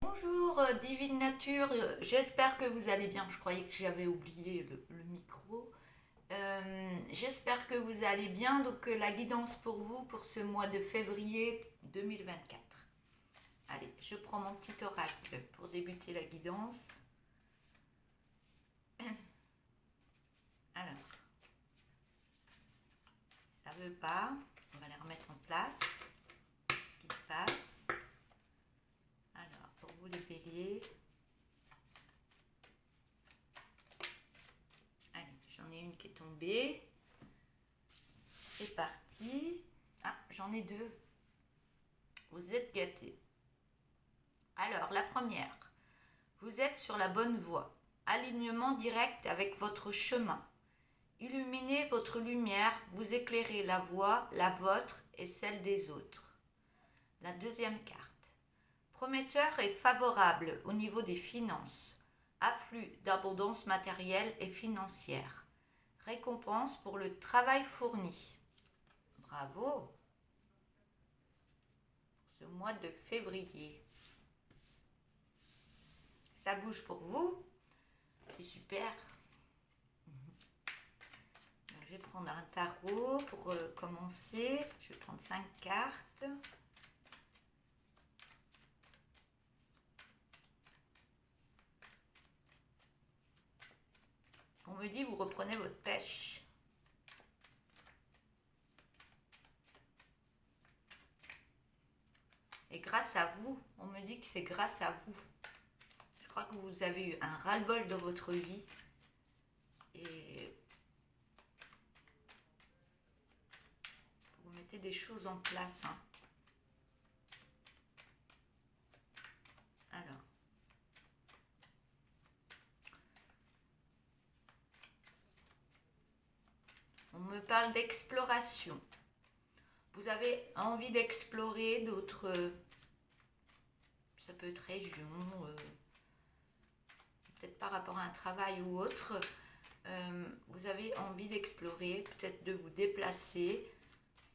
Bonjour Divine Nature, j'espère que vous allez bien. Je croyais que j'avais oublié le micro. J'espère que vous allez bien. Donc la guidance pour vous pour ce mois de février 2024. Allez, je prends mon petit oracle pour débuter la guidance. Alors, ça veut pas. On va les remettre en place. Qu'est-ce qui se passe? Alors, pour vous les béliers. Allez, j'en ai une qui est tombée. C'est parti. Ah, j'en ai deux. Vous êtes gâtés. Alors, la première. Vous êtes sur la bonne voie. Alignement direct avec votre chemin. Illuminez votre lumière, vous éclairez la voie, la vôtre et celle des autres. La deuxième carte. Prometteur et favorable au niveau des finances. Afflux d'abondance matérielle et financière. Récompense pour le travail fourni. Bravo pour ce mois de février. Ça bouge pour vous. C'est super. Donc, je vais prendre un tarot pour commencer. Je vais prendre 5 cartes. On me dit vous reprenez votre pêche. Et grâce à vous, on me dit que c'est grâce à vous. Je crois que vous avez eu un ras-le-bol dans votre vie. Et vous mettez des choses en place. Hein. Alors. On me parle d'exploration. Vous avez envie d'explorer d'autres... ça peut être région, peut-être par rapport à un travail ou autre. Vous avez envie d'explorer, peut-être de vous déplacer.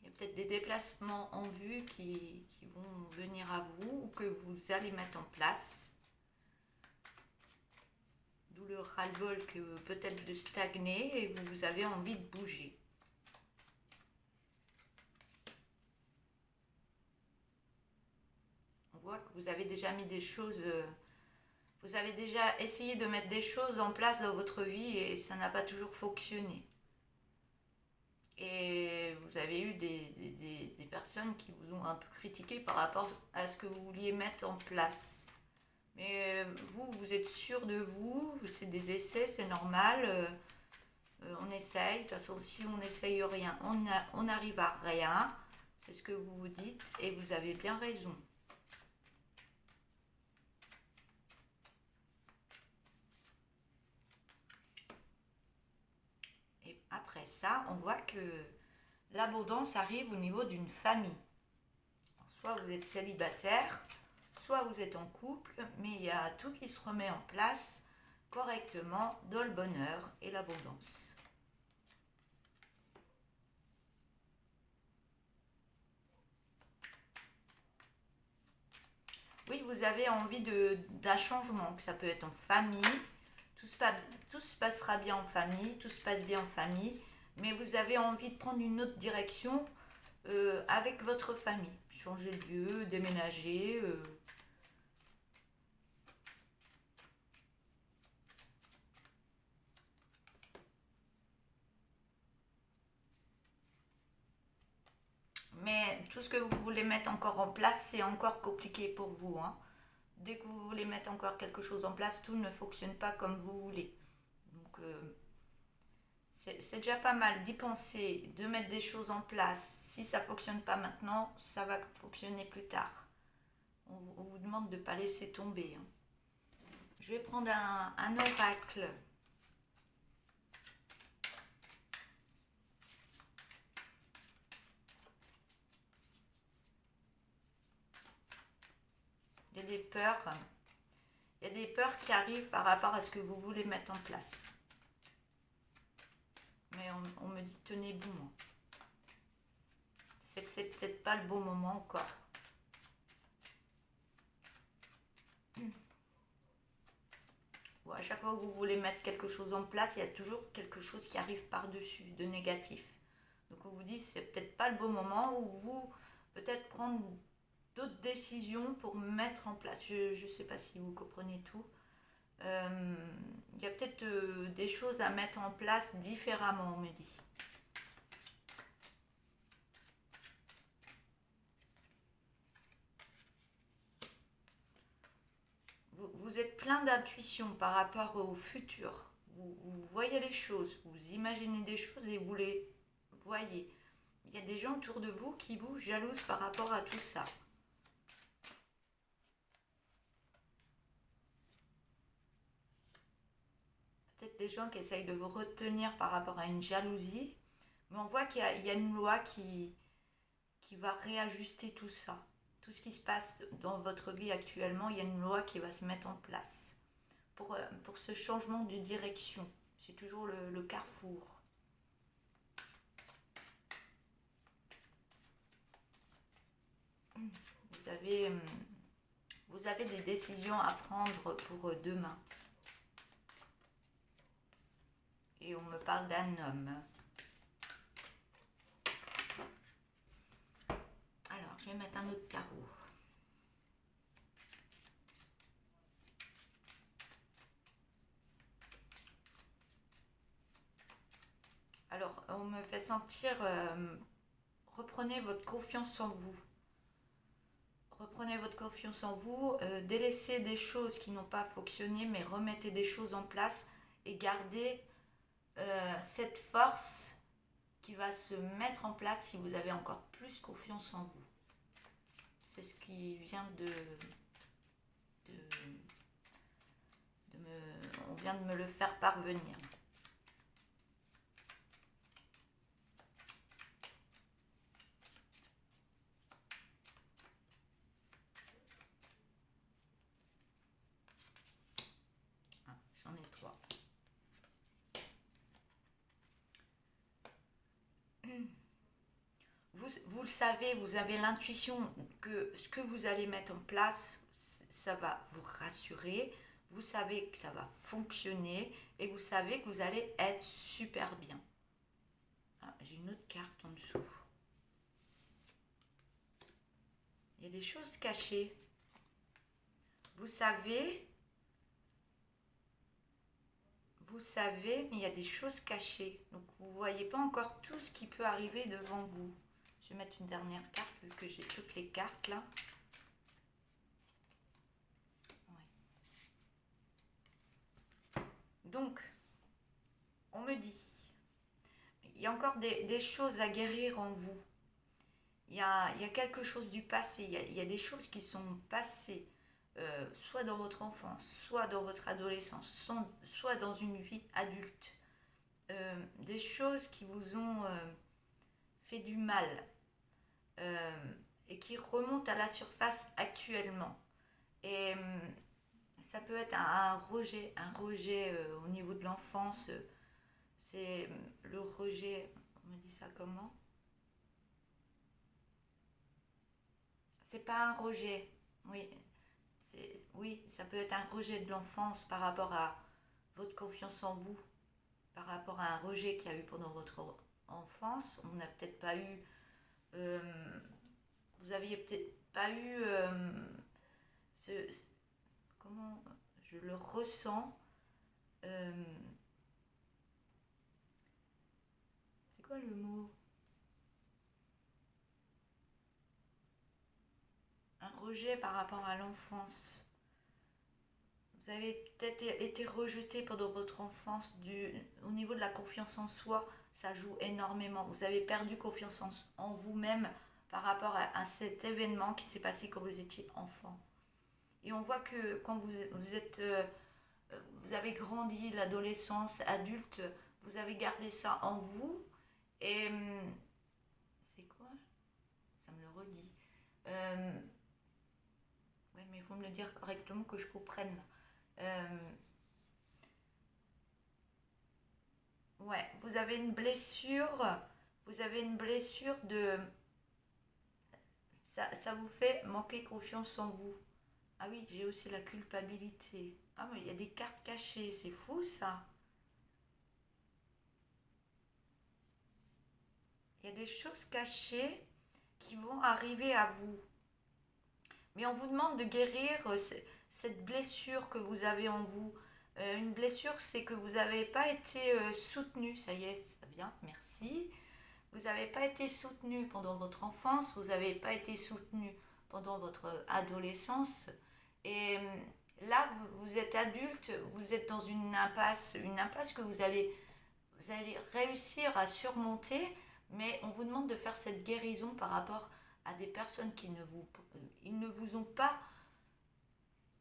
Il y a peut-être des déplacements en vue qui vont venir à vous ou que vous allez mettre en place. D'où le ras-le-bol que peut-être de stagner et vous avez envie de bouger. On voit que vous avez déjà mis des choses... vous avez déjà essayé de mettre des choses en place dans votre vie et ça n'a pas toujours fonctionné. Et vous avez eu des personnes qui vous ont un peu critiqué par rapport à ce que vous vouliez mettre en place. Mais vous êtes sûr de vous, c'est des essais, c'est normal. On essaye, de toute façon si on n'essaye rien, on n'arrive à rien. C'est ce que vous vous dites et vous avez bien raison. Et après ça, on voit que l'abondance arrive au niveau d'une famille. Soit vous êtes célibataire, soit vous êtes en couple, mais il y a tout qui se remet en place correctement dans le bonheur et l'abondance. Oui, vous avez envie d'un changement, que ça peut être en famille, tout se passera bien en famille, tout se passe bien en famille, mais vous avez envie de prendre une autre direction avec votre famille. Changer de lieu, déménager. Mais tout ce que vous voulez mettre encore en place, c'est encore compliqué pour vous. Hein. Dès que vous voulez mettre encore quelque chose en place, tout ne fonctionne pas comme vous voulez. Donc, c'est déjà pas mal d'y penser, de mettre des choses en place. Si ça ne fonctionne pas maintenant, ça va fonctionner plus tard. On vous demande de ne pas laisser tomber. Hein. Je vais prendre un oracle. Il y a des peurs. Il y a des peurs qui arrivent par rapport à ce que vous voulez mettre en place. Mais on me dit tenez bon. C'est que c'est peut-être pas le bon moment encore. À chaque fois que vous voulez mettre quelque chose en place, il y a toujours quelque chose qui arrive par-dessus de négatif. Donc on vous dit c'est peut-être pas le bon moment, ou vous peut-être prendre d'autres décisions pour mettre en place. Je ne sais pas si vous comprenez tout. Il y a peut-être des choses à mettre en place différemment, on me dit. Vous êtes plein d'intuition par rapport au futur. Vous voyez les choses, vous imaginez des choses et vous les voyez. Il y a des gens autour de vous qui vous jalousent par rapport à tout ça. Peut-être des gens qui essayent de vous retenir par rapport à une jalousie. Mais on voit qu'il y a une loi qui va réajuster tout ça. Tout ce qui se passe dans votre vie actuellement, il y a une loi qui va se mettre en place pour ce changement de direction. C'est toujours le carrefour. Vous avez des décisions à prendre pour demain. Et on me parle d'un homme. Alors, je vais mettre un autre tarot. Alors, on me fait sentir, reprenez votre confiance en vous. Reprenez votre confiance en vous, délaissez des choses qui n'ont pas fonctionné, mais remettez des choses en place et gardez cette force qui va se mettre en place si vous avez encore plus confiance en vous. C'est ce qui vient on vient de me le faire parvenir. J'en ai 3. Vous le savez, vous avez l'intuition que ce que vous allez mettre en place, ça va vous rassurer. Vous savez que ça va fonctionner et vous savez que vous allez être super bien. Ah, j'ai une autre carte en dessous. Il y a des choses cachées. Vous savez, mais il y a des choses cachées. Donc vous ne voyez pas encore tout ce qui peut arriver devant vous. Je vais mettre une dernière carte vu que j'ai toutes les cartes là. Ouais. Donc, on me dit, il y a encore des choses à guérir en vous. Il y a quelque chose du passé. Il y a des choses qui sont passées. Soit dans votre enfance, soit dans votre adolescence, soit dans une vie adulte. Des choses qui vous ont fait du mal et qui remontent à la surface actuellement. Et ça peut être un rejet au niveau de l'enfance. C'est le rejet, on me dit ça comment? C'est pas un rejet, oui. Oui, ça peut être un rejet de l'enfance par rapport à votre confiance en vous, par rapport à un rejet qu'il y a eu pendant votre enfance. On n'a peut-être pas eu... vous aviez peut-être pas eu... comment je le ressens. C'est quoi le mot? Un rejet par rapport à l'enfance. Vous avez peut-être été rejeté pendant votre enfance au niveau de la confiance en soi, ça joue énormément. Vous avez perdu confiance en vous-même par rapport à cet événement qui s'est passé quand vous étiez enfant. Et on voit que quand vous avez grandi, l'adolescence, adulte, vous avez gardé ça en vous. Et c'est quoi? Ça me le redit. Oui, mais il faut me le dire correctement que je comprenne. Ouais, vous avez une blessure. Vous avez une blessure de... Ça vous fait manquer confiance en vous. Ah oui, j'ai aussi la culpabilité. Ah mais il y a des cartes cachées, c'est fou ça. Il y a des choses cachées qui vont arriver à vous. Mais on vous demande de guérir cette blessure que vous avez en vous. Une blessure, c'est que vous n'avez pas été soutenu. Ça y est, ça vient, merci. Vous n'avez pas été soutenu pendant votre enfance, vous n'avez pas été soutenu pendant votre adolescence. Et là, vous êtes adulte, vous êtes dans une impasse que vous allez réussir à surmonter, mais on vous demande de faire cette guérison par rapport à des personnes qui ils ne vous ont pas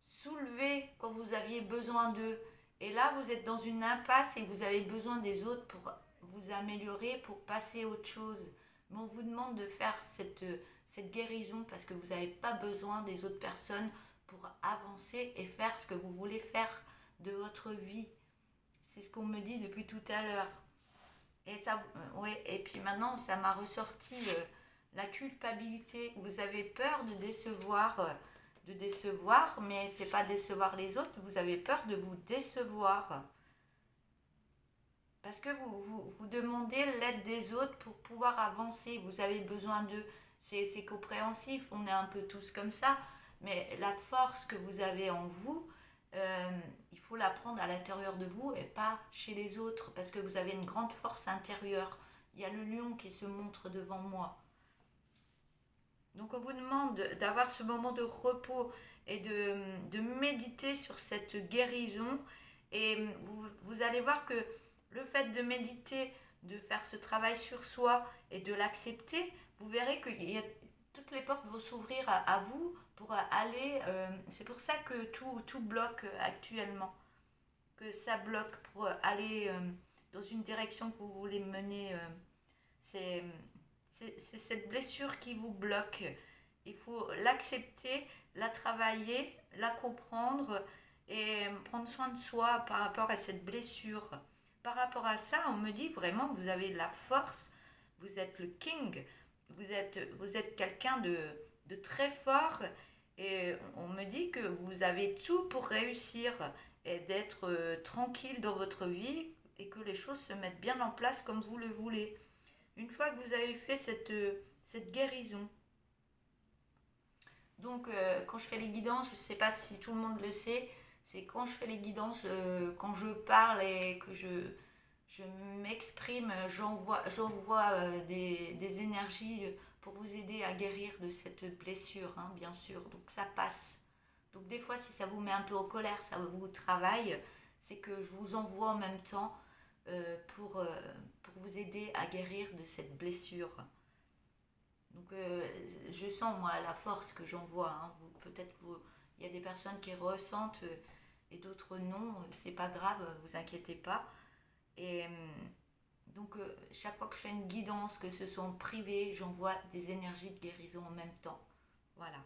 soulevé quand vous aviez besoin d'eux. Et là, vous êtes dans une impasse et vous avez besoin des autres pour vous améliorer, pour passer à autre chose. Mais on vous demande de faire cette guérison parce que vous n'avez pas besoin des autres personnes pour avancer et faire ce que vous voulez faire de votre vie. C'est ce qu'on me dit depuis tout à l'heure. Et ça, ouais, et puis maintenant, ça m'a ressorti la culpabilité. Vous avez peur de décevoir, mais c'est pas décevoir les autres. Vous avez peur de vous décevoir parce que vous demandez l'aide des autres pour pouvoir avancer. Vous avez besoin d'eux. C'est compréhensif. On est un peu tous comme ça, mais la force que vous avez en vous, il faut la prendre à l'intérieur de vous et pas chez les autres parce que vous avez une grande force intérieure. Il y a le lion qui se montre devant moi. Donc on vous demande d'avoir ce moment de repos et de méditer sur cette guérison. Et vous allez voir que le fait de méditer, de faire ce travail sur soi et de l'accepter, vous verrez que toutes les portes vont s'ouvrir à vous pour aller. C'est pour ça que tout bloque actuellement. Que ça bloque pour aller dans une direction que vous voulez mener. C'est c'est cette blessure qui vous bloque. Il faut l'accepter, la travailler, la comprendre et prendre soin de soi par rapport à cette blessure. Par rapport à ça, on me dit vraiment, vous avez de la force, vous êtes le king, vous êtes quelqu'un de très fort et on me dit que vous avez tout pour réussir et d'être tranquille dans votre vie et que les choses se mettent bien en place comme vous le voulez. Une fois que vous avez fait cette guérison. Donc, quand je fais les guidances, je ne sais pas si tout le monde le sait, c'est quand je fais les guidances, quand je parle et que je m'exprime, j'envoie des énergies pour vous aider à guérir de cette blessure, hein, bien sûr. Donc, ça passe. Donc, des fois, si ça vous met un peu en colère, ça vous travaille, c'est que je vous envoie en même temps pour vous aider à guérir de cette blessure. Donc je sens moi la force que j'envoie. Hein. Peut-être il y a des personnes qui ressentent et d'autres non. C'est pas grave, vous inquiétez pas. Et donc chaque fois que je fais une guidance, que ce soit en privé, j'envoie des énergies de guérison en même temps. Voilà.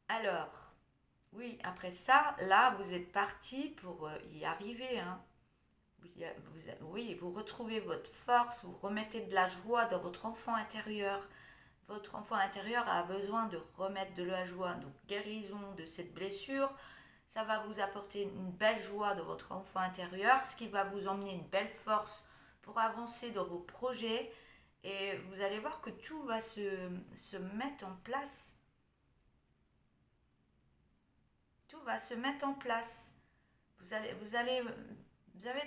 Alors, oui, après ça, là, vous êtes parti pour y arriver. Hein. Oui, vous retrouvez votre force, vous remettez de la joie dans votre enfant intérieur. Votre enfant intérieur a besoin de remettre de la joie, donc guérison de cette blessure. Ça va vous apporter une belle joie dans votre enfant intérieur, ce qui va vous emmener une belle force pour avancer dans vos projets. Et vous allez voir que tout va se mettre en place. Tout va se mettre en place. Vous avez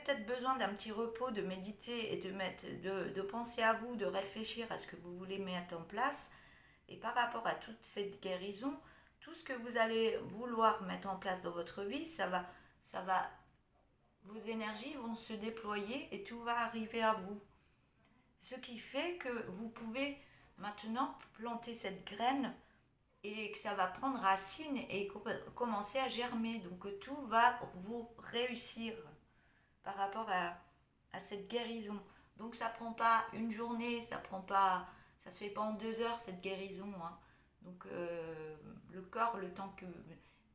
peut-être besoin d'un petit repos, de méditer et de penser à vous, de réfléchir à ce que vous voulez mettre en place. Et par rapport à toute cette guérison, tout ce que vous allez vouloir mettre en place dans votre vie, vos énergies vont se déployer et tout va arriver à vous. Ce qui fait que vous pouvez maintenant planter cette graine et que ça va prendre racine et commencer à germer. Donc tout va vous réussir par rapport à cette guérison. Donc ça prend pas une journée, ça se fait pas en 2 heures cette guérison. Hein. Donc le corps, le temps que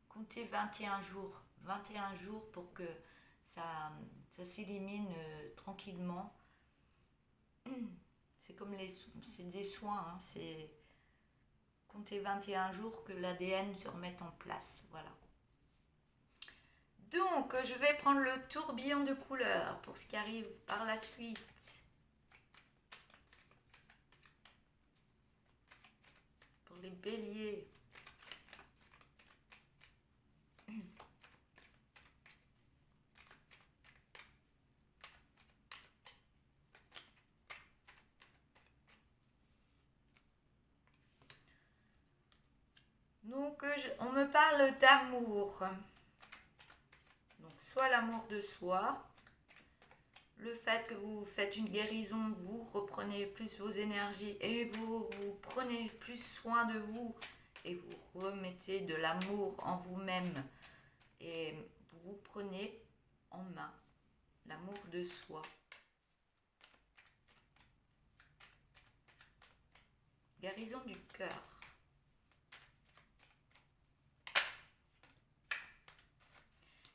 comptez 21 jours, 21 jours pour que ça s'élimine tranquillement. C'est comme c'est des soins, hein, c'est compter 21 jours que l'ADN se remette en place. Voilà. Donc, je vais prendre le tourbillon de couleurs pour ce qui arrive par la suite. Pour les béliers. Donc, on me parle d'amour. Donc, soit l'amour de soi, le fait que vous faites une guérison, vous reprenez plus vos énergies et vous prenez plus soin de vous et vous remettez de l'amour en vous-même et vous prenez en main l'amour de soi. Guérison du cœur.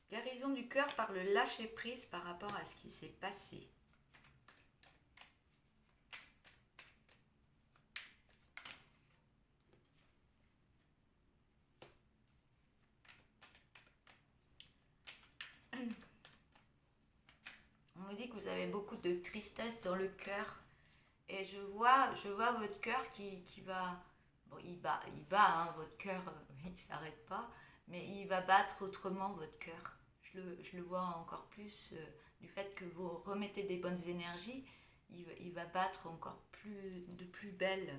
Guérison du cœur par le lâcher-prise par rapport à ce qui s'est passé. On me dit que vous avez beaucoup de tristesse dans le cœur. Et je vois votre cœur qui va... Bon, il bat hein, votre cœur, il ne s'arrête pas. Mais il va battre autrement votre cœur. Je le vois encore plus du fait que vous remettez des bonnes énergies. Il va battre encore de plus belle.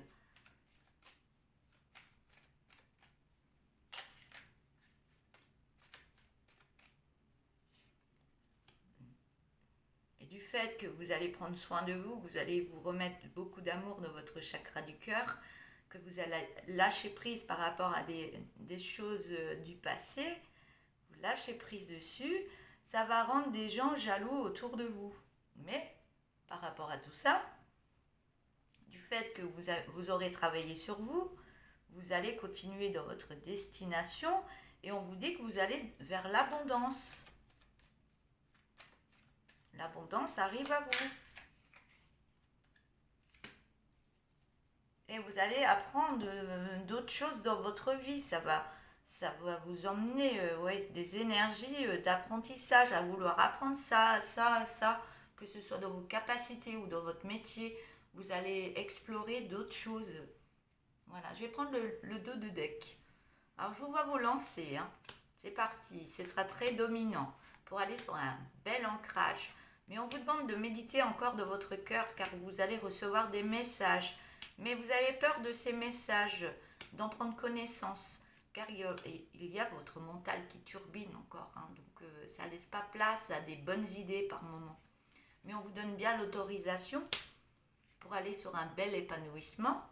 Et du fait que vous allez prendre soin de vous, que vous allez vous remettre beaucoup d'amour dans votre chakra du cœur, que vous allez lâcher prise par rapport à des choses du passé, vous lâchez prise dessus, ça va rendre des gens jaloux autour de vous. Mais par rapport à tout ça, du fait que vous aurez travaillé sur vous, vous allez continuer dans votre destination et on vous dit que vous allez vers l'abondance. L'abondance arrive à vous. Et vous allez apprendre d'autres choses dans votre vie. Ça va vous emmener des énergies d'apprentissage, à vouloir apprendre ça, que ce soit dans vos capacités ou dans votre métier. Vous allez explorer d'autres choses. Voilà, je vais prendre le dos de deck. Alors, je vous vois vous lancer. Hein. C'est parti. Ce sera très dominant pour aller sur un bel ancrage. Mais on vous demande de méditer encore dans votre cœur car vous allez recevoir des messages. Mais vous avez peur de ces messages, d'en prendre connaissance. Car il y a votre mental qui turbine encore. Hein, donc ça ne laisse pas place à des bonnes idées par moment. Mais on vous donne bien l'autorisation pour aller sur un bel épanouissement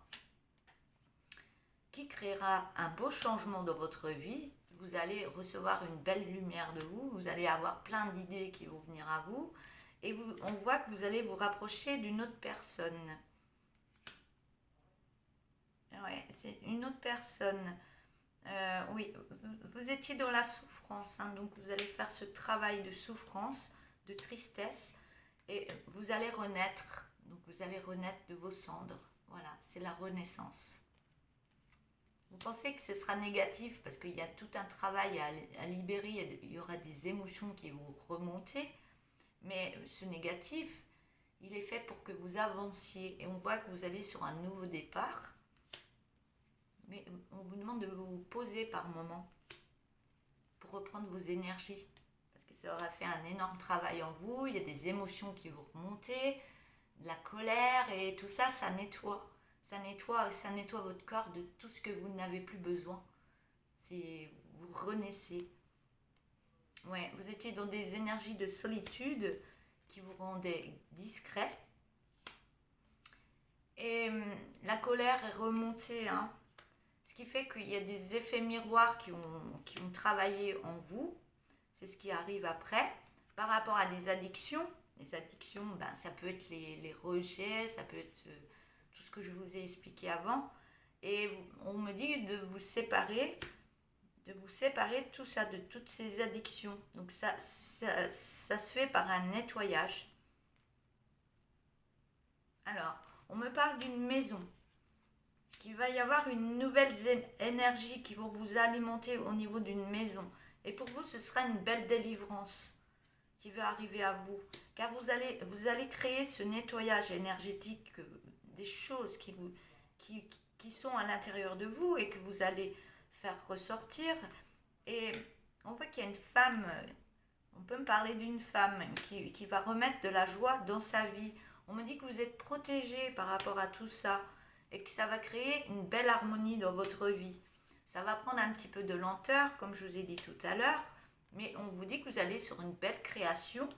qui créera un beau changement dans votre vie. Vous allez recevoir une belle lumière de vous. Vous allez avoir plein d'idées qui vont venir à vous. Et on voit que vous allez vous rapprocher d'une autre personne. Ouais, c'est une autre personne. Oui, vous étiez dans la souffrance, hein, donc vous allez faire ce travail de souffrance, de tristesse, et vous allez renaître. Donc vous allez renaître de vos cendres. Voilà, c'est la renaissance. Vous pensez que ce sera négatif parce qu'il y a tout un travail à libérer, il y aura des émotions qui vont remonter, mais ce négatif, il est fait pour que vous avanciez. Et on voit que vous allez sur un nouveau départ. Mais on vous demande de vous poser par moment pour reprendre vos énergies. Parce que ça aura fait un énorme travail en vous. Il y a des émotions qui vont remonter, de la colère et tout ça, ça nettoie. Ça nettoie votre corps de tout ce que vous n'avez plus besoin. Vous renaissez. Ouais, vous étiez dans des énergies de solitude qui vous rendaient discret. Et la colère est remontée, hein. Ce qui fait qu'il y a des effets miroirs qui ont travaillé en vous. C'est ce qui arrive après. Par rapport à des addictions, les addictions, ça peut être les rejets, ça peut être tout ce que je vous ai expliqué avant. Et on me dit de vous séparer de tout ça, de toutes ces addictions. Donc ça se fait par un nettoyage. Alors, On me parle d'une maison. Il va y avoir une nouvelle énergie qui va vous alimenter au niveau d'une maison. Et pour vous, ce sera une belle délivrance qui va arriver à vous. Car vous allez créer ce nettoyage énergétique, des choses qui sont à l'intérieur de vous et que vous allez faire ressortir. Et on voit qu'il y a une femme, on peut me parler d'une femme qui va remettre de la joie dans sa vie. On me dit que vous êtes protégé par rapport à tout ça et que ça va créer une belle harmonie dans votre vie. Ça va prendre un petit peu de lenteur, comme je vous ai dit tout à l'heure, mais on vous dit que vous allez sur une belle création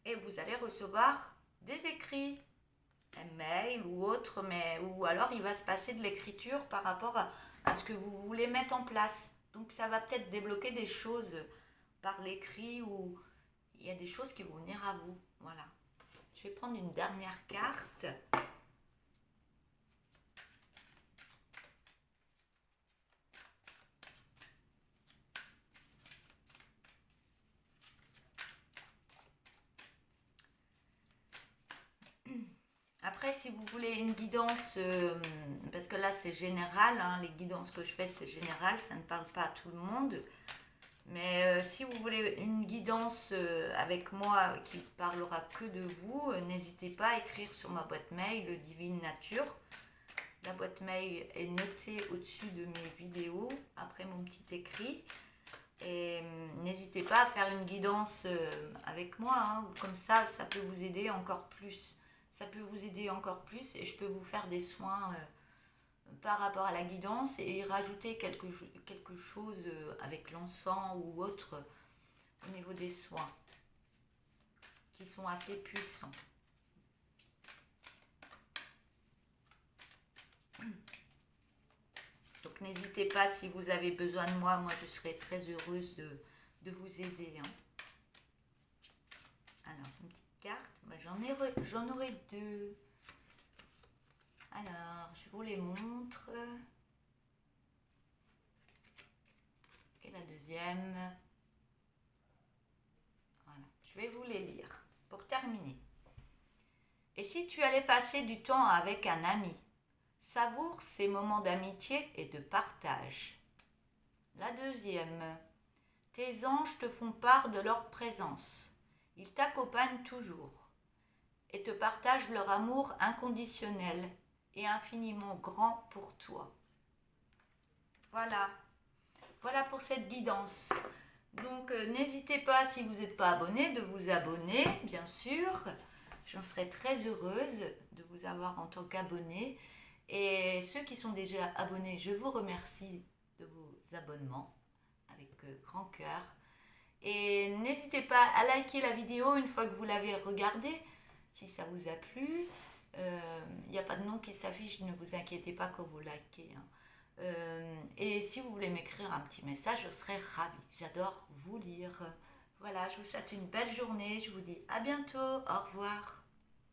et vous allez recevoir des écrits, un mail ou autre, ou alors il va se passer de l'écriture par rapport à ce que vous voulez mettre en place. Donc ça va peut-être débloquer des choses par l'écrit ou il y a des choses qui vont venir à vous. Voilà. Je vais prendre une dernière carte. Après, si vous voulez une guidance, parce que là c'est général, hein, les guidances que je fais c'est général, ça ne parle pas à tout le monde. Mais si vous voulez une guidance avec moi qui parlera que de vous, n'hésitez pas à écrire sur ma boîte mail Divine Nature. La boîte mail est notée au-dessus de mes vidéos, après mon petit écrit. Et n'hésitez pas à faire une guidance avec moi, hein, comme ça peut vous aider encore plus. Ça peut vous aider encore plus et je peux vous faire des soins par rapport à la guidance et rajouter quelque chose avec l'encens ou autre au niveau des soins qui sont assez puissants. Donc n'hésitez pas si vous avez besoin de moi, je serai très heureuse de vous aider. Hein. Alors, une petite carte, j'en aurai deux. Alors, je vous les montre. Et la deuxième. Voilà, je vais vous les lire pour terminer. Et si tu allais passer du temps avec un ami, savoure ces moments d'amitié et de partage. La deuxième. Tes anges te font part de leur présence. Ils t'accompagnent toujours et te partagent leur amour inconditionnel et infiniment grand pour toi. Voilà. Voilà pour cette guidance. Donc n'hésitez pas, si vous n'êtes pas abonné, de vous abonner, bien sûr. J'en serais très heureuse de vous avoir en tant qu'abonné. Et ceux qui sont déjà abonnés, je vous remercie de vos abonnements avec grand cœur. Et n'hésitez pas à liker la vidéo une fois que vous l'avez regardée, si ça vous a plu. Il n'y a pas de nom qui s'affiche, ne vous inquiétez pas quand vous likez. Hein. Et si vous voulez m'écrire un petit message, je serai ravie. J'adore vous lire. Voilà, je vous souhaite une belle journée. Je vous dis à bientôt. Au revoir.